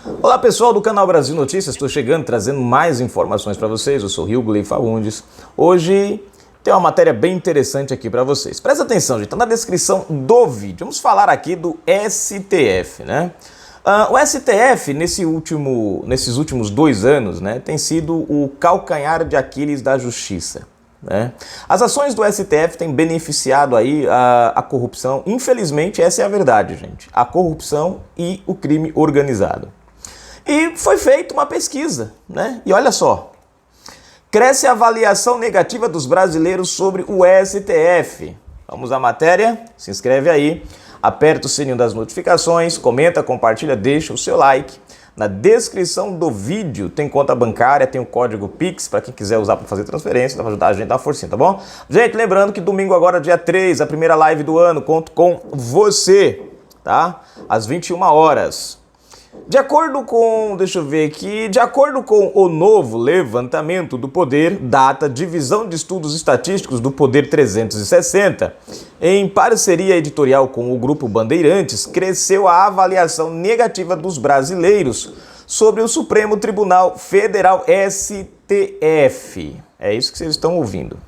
Olá pessoal do canal Brasil Notícias, estou chegando trazendo mais informações para vocês. Eu sou Hugo Lei Fagundes. Hoje tem uma matéria bem interessante aqui para vocês. Presta atenção, gente, está na descrição do vídeo. Vamos falar aqui do STF, né? O STF, nesses últimos 2 anos, né, tem sido o calcanhar de Aquiles da justiça. Né? As ações do STF têm beneficiado aí a corrupção. Infelizmente, essa é a verdade, gente. A corrupção e o crime organizado. E foi feita uma pesquisa, né? E olha só. Cresce a avaliação negativa dos brasileiros sobre o STF. Vamos à matéria? Se inscreve aí, aperta o sininho das notificações, comenta, compartilha, deixa o seu like. Na descrição do vídeo tem conta bancária, tem o código Pix para quem quiser usar para fazer transferência, para ajudar a gente a dar uma forcinha, tá bom? Gente, lembrando que domingo agora, dia 3, a primeira live do ano, conto com você, tá? Às 21 horas. De acordo com o novo levantamento do Poder, data Divisão de Estudos Estatísticos do Poder 360, em parceria editorial com o Grupo Bandeirantes, cresceu a avaliação negativa dos brasileiros sobre o Supremo Tribunal Federal, STF. É isso que vocês estão ouvindo.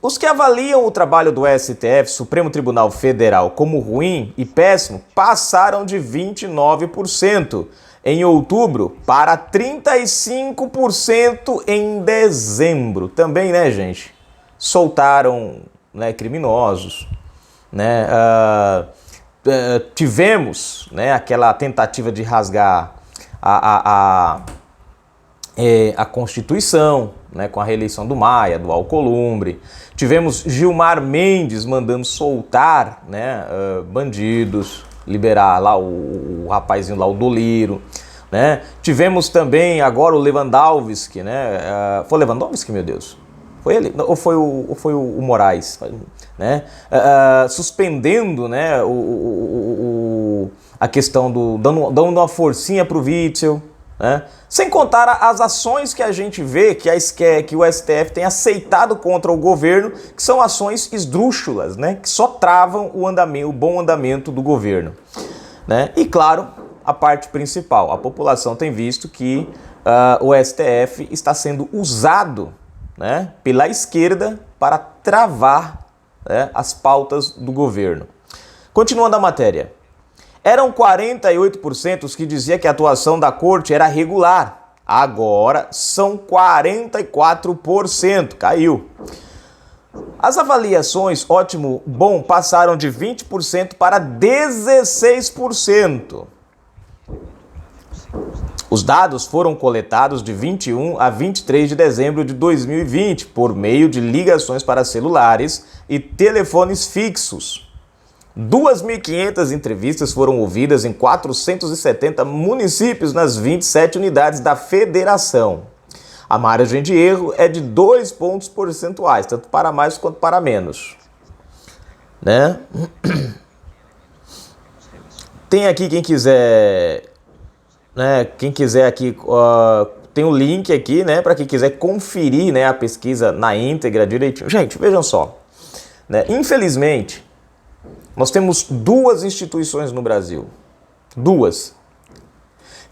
Os que avaliam o trabalho do STF, Supremo Tribunal Federal, como ruim e péssimo, passaram de 29% em outubro para 35% em dezembro. Também, né, gente? Soltaram, né, criminosos, né? Tivemos, né, aquela tentativa de rasgar a Constituição, né, com a reeleição do Maia, do Alcolumbre. Tivemos Gilmar Mendes mandando soltar, né, bandidos, liberar lá o rapazinho lá, o Doliro. Né? Tivemos também agora o Lewandowski, né? Foi o Lewandowski, meu Deus? Foi ele? Ou foi o Moraes? Né? Suspendendo, né, a questão dando uma forcinha pro Witzel. Né? Sem contar as ações que a gente vê que o STF tem aceitado contra o governo, que são ações esdrúxulas, né? Que só travam o bom andamento do governo. Né? E claro, a parte principal, a população tem visto que o STF está sendo usado, né, pela esquerda para travar, né, as pautas do governo. Continuando a matéria. Eram 48% os que diziam que a atuação da corte era regular. Agora são 44%. Caiu. As avaliações ótimo, bom, passaram de 20% para 16%. Os dados foram coletados de 21 a 23 de dezembro de 2020 por meio de ligações para celulares e telefones fixos. 2.500 entrevistas foram ouvidas em 470 municípios nas 27 unidades da federação. A margem de erro é de 2 pontos percentuais, tanto para mais quanto para menos. Né? Tem aqui quem quiser, né? Quem quiser aqui, tem um link aqui, né? Para quem quiser conferir, né, a pesquisa na íntegra direitinho. Gente, vejam só. Né? Infelizmente, nós temos 2 instituições no Brasil, 2,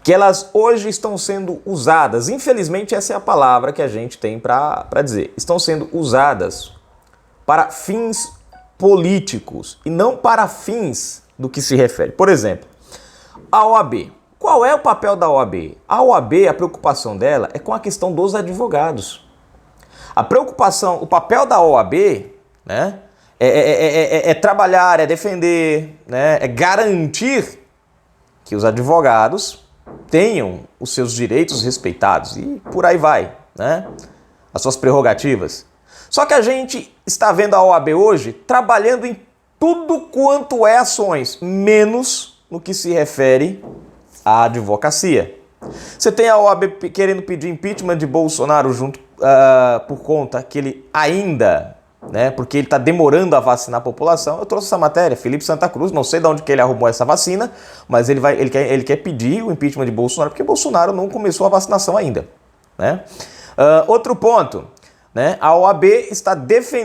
que elas hoje estão sendo usadas, infelizmente essa é a palavra que a gente tem para dizer, estão sendo usadas para fins políticos e não para fins do que se refere. Por exemplo, a OAB. Qual é o papel da OAB? A OAB, a preocupação dela é com a questão dos advogados. O papel da OAB, né? É trabalhar, é defender, né? É garantir que os advogados tenham os seus direitos respeitados e por aí vai, né? As suas prerrogativas. Só que a gente está vendo a OAB hoje trabalhando em tudo quanto é ações, menos no que se refere à advocacia. Você tem a OAB querendo pedir impeachment de Bolsonaro por conta que ele ainda, né, porque ele está demorando a vacinar a população. Eu trouxe essa matéria, Felipe Santa Cruz, não sei de onde que ele arrumou essa vacina, mas ele quer pedir o impeachment de Bolsonaro porque Bolsonaro não começou a vacinação ainda. Né? Outro ponto, né, a OAB está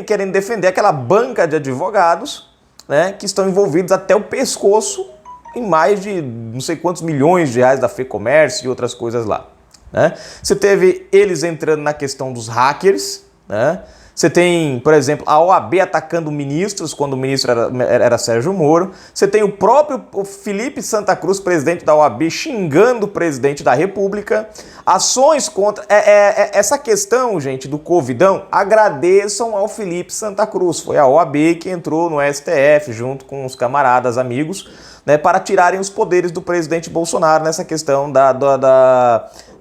querendo defender aquela banca de advogados, né, que estão envolvidos até o pescoço em mais de não sei quantos milhões de reais da FEComércio e outras coisas lá, né? Você teve eles entrando na questão dos hackers, né? Você tem, por exemplo, a OAB atacando ministros, quando o ministro era Sérgio Moro. Você tem o próprio Felipe Santa Cruz, presidente da OAB, xingando o presidente da República. Ações contra... essa questão, gente, do Covidão, agradeçam ao Felipe Santa Cruz. Foi a OAB que entrou no STF, junto com os camaradas, amigos, né, para tirarem os poderes do presidente Bolsonaro nessa questão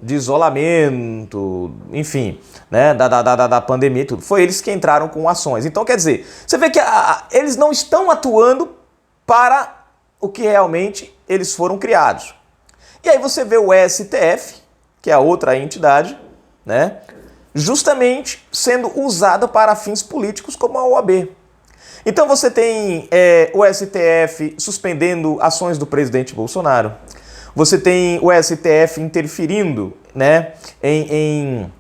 de isolamento, enfim, né, da pandemia e tudo. Foi eles que entraram com ações. Então, quer dizer, você vê que eles não estão atuando para o que realmente eles foram criados. E aí você vê o STF, que é a outra entidade, né, justamente sendo usada para fins políticos como a OAB. Então você tem o STF suspendendo ações do presidente Bolsonaro. Você tem o STF interferindo, né, em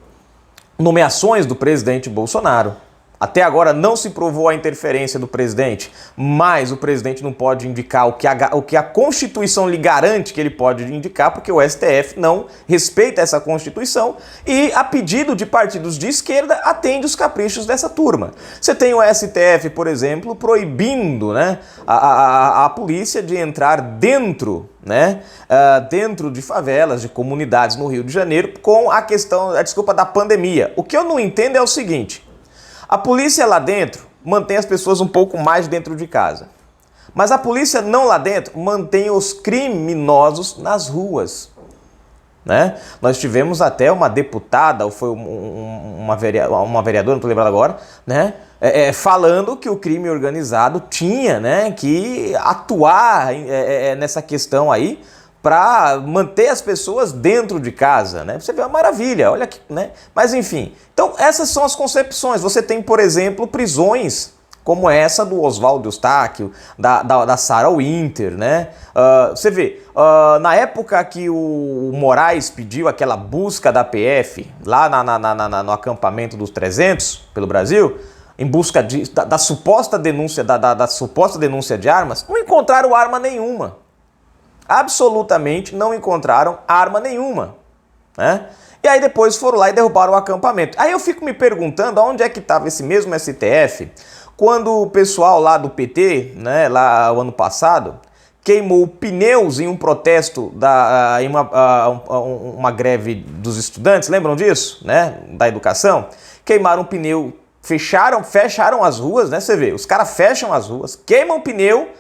nomeações do presidente Bolsonaro. Até agora não se provou a interferência do presidente, mas o presidente não pode indicar o que a Constituição lhe garante que ele pode indicar, porque o STF não respeita essa Constituição e, a pedido de partidos de esquerda, atende os caprichos dessa turma. Você tem o STF, por exemplo, proibindo, né, a polícia de entrar dentro, né, dentro de favelas, de comunidades no Rio de Janeiro, com a desculpa da pandemia. O que eu não entendo é o seguinte: a polícia lá dentro mantém as pessoas um pouco mais dentro de casa. Mas a polícia não lá dentro mantém os criminosos nas ruas, né? Nós tivemos até uma deputada, ou foi uma vereadora, não estou lembrado agora, né? Falando que o crime organizado tinha, né, que atuar nessa questão aí, para manter as pessoas dentro de casa, né? Você vê uma maravilha, olha aqui, né? Mas enfim, então essas são as concepções. Você tem, por exemplo, prisões como essa do Oswaldo Eustáquio, da Sarah Winter, né? Você vê, na época que o Moraes pediu aquela busca da PF, lá no acampamento dos 300, pelo Brasil, em busca da suposta denúncia, da suposta denúncia de armas, não encontraram arma nenhuma. Absolutamente não encontraram arma nenhuma, né? E aí depois foram lá e derrubaram o acampamento. Aí eu fico me perguntando aonde é que estava esse mesmo STF quando o pessoal lá do PT, né, lá o ano passado, queimou pneus em um protesto, em uma greve dos estudantes, lembram disso, né, da educação? Queimaram o pneu, fecharam as ruas, né? Você vê, os caras fecham as ruas, queimam o pneu,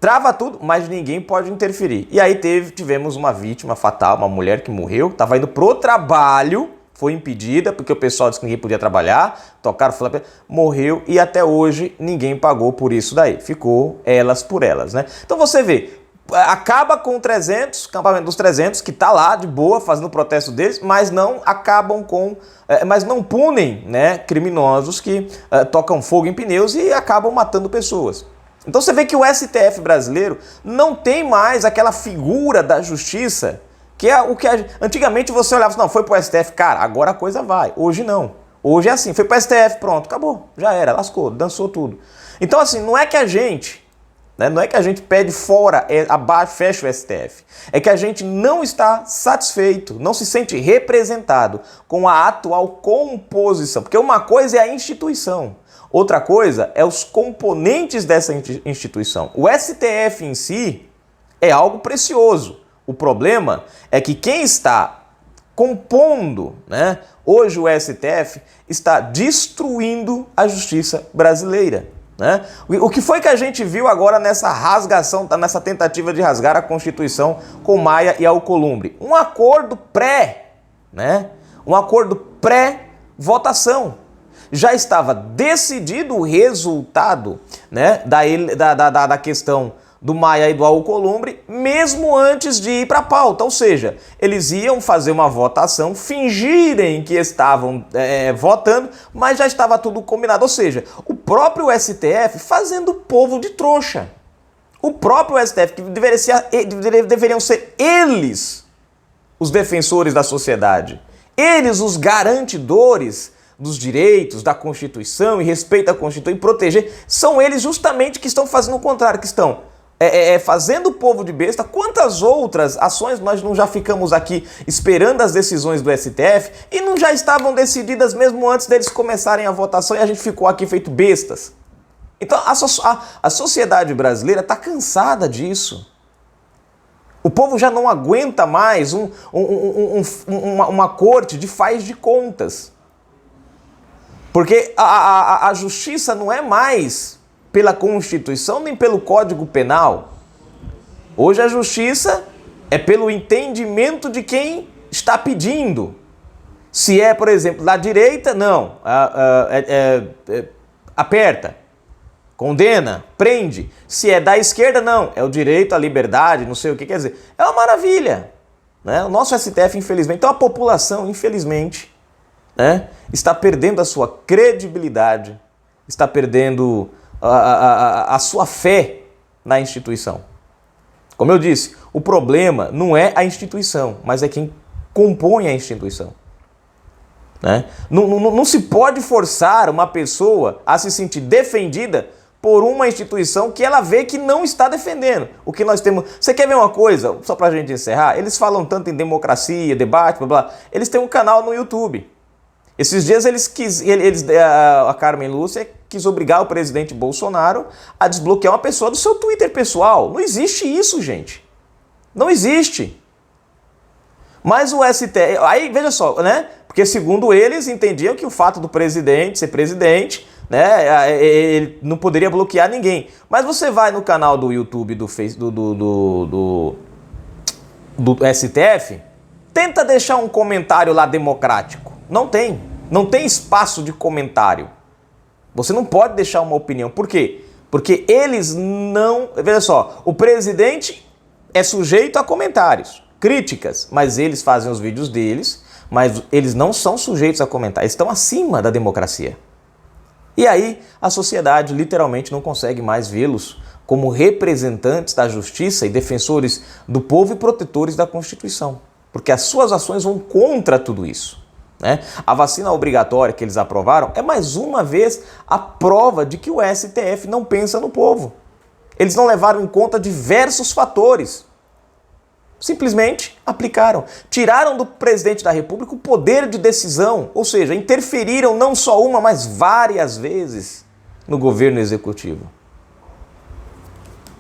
trava tudo, mas ninguém pode interferir. E aí tivemos uma vítima fatal, uma mulher que morreu, estava indo pro trabalho, foi impedida, porque o pessoal disse que ninguém podia trabalhar, tocaram, morreu, e até hoje ninguém pagou por isso daí. Ficou elas por elas, né? Então você vê, acaba com o 300, acampamento dos 300, que tá lá de boa, fazendo o protesto deles, mas não acabam mas não punem, né, criminosos que tocam fogo em pneus e acabam matando pessoas. Então você vê que o STF brasileiro não tem mais aquela figura da justiça, que é o que antigamente você olhava, não, foi pro STF, cara, agora a coisa vai. Hoje não. Hoje é assim, foi pro STF, pronto, acabou, já era, lascou, dançou tudo. Então assim, não é que a gente pede fora, abaixo, fecha o STF. É que a gente não está satisfeito, não se sente representado com a atual composição. Porque uma coisa é a instituição. Outra coisa é os componentes dessa instituição. O STF em si é algo precioso. O problema é que quem está compondo, né, hoje o STF está destruindo a justiça brasileira, né? O que foi que a gente viu agora nessa rasgação, nessa tentativa de rasgar a Constituição com Maia e Alcolumbre? Um acordo né? Um acordo pré-votação. Já estava decidido o resultado, né, da questão do Maia e do Alcolumbre, mesmo antes de ir para a pauta. Ou seja, eles iam fazer uma votação, fingirem que estavam votando, mas já estava tudo combinado. Ou seja, o próprio STF fazendo o povo de trouxa. O próprio STF, que deveriam ser eles os defensores da sociedade, eles os garantidores dos direitos, da Constituição e respeito à Constituição e proteger, são eles justamente que estão fazendo o contrário, que estão fazendo o povo de besta. Quantas outras ações nós não já ficamos aqui esperando as decisões do STF e não já estavam decididas mesmo antes deles começarem a votação e a gente ficou aqui feito bestas? Então a sociedade brasileira está cansada disso. O povo já não aguenta mais uma corte de faz de contas. Porque a justiça não é mais pela Constituição nem pelo Código Penal. Hoje a justiça é pelo entendimento de quem está pedindo. Se é, por exemplo, da direita, não. Aperta, condena, prende. Se é da esquerda, não. É o direito à liberdade, não sei o que quer dizer. É uma maravilha, né? O nosso STF, infelizmente, então a população, infelizmente, né, está perdendo a sua credibilidade, está perdendo a sua fé na instituição. Como eu disse, o problema não é a instituição, mas é quem compõe a instituição. Né? Não se pode forçar uma pessoa a se sentir defendida por uma instituição que ela vê que não está defendendo. O que nós temos... Você quer ver uma coisa? Só para a gente encerrar. Eles falam tanto em democracia, debate, blá, blá. Eles têm um canal no YouTube. Esses dias a Carmen Lúcia quis obrigar o presidente Bolsonaro a desbloquear uma pessoa do seu Twitter pessoal. Não existe isso, gente. Não existe. Mas o STF... Aí, veja só, né? Porque segundo eles, entendiam que o fato do presidente ser presidente, né, ele não poderia bloquear ninguém. Mas você vai no canal do YouTube do STF, tenta deixar um comentário lá democrático. Não tem. Não tem espaço de comentário. Você não pode deixar uma opinião. Por quê? Porque eles não... Veja só, o presidente é sujeito a comentários, críticas, mas eles fazem os vídeos deles, mas eles não são sujeitos a comentar. Eles estão acima da democracia. E aí a sociedade literalmente não consegue mais vê-los como representantes da justiça e defensores do povo e protetores da Constituição. Porque as suas ações vão contra tudo isso. Né? A vacina obrigatória que eles aprovaram é mais uma vez a prova de que o STF não pensa no povo. Eles não levaram em conta diversos fatores. Simplesmente aplicaram. Tiraram do presidente da República o poder de decisão, ou seja, interferiram não só uma, mas várias vezes no governo executivo.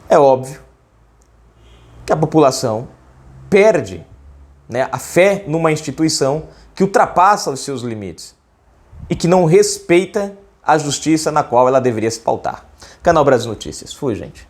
É óbvio que a população perde, né, a fé numa instituição que ultrapassa os seus limites e que não respeita a justiça na qual ela deveria se pautar. Canal Brasil Notícias. Fui, gente.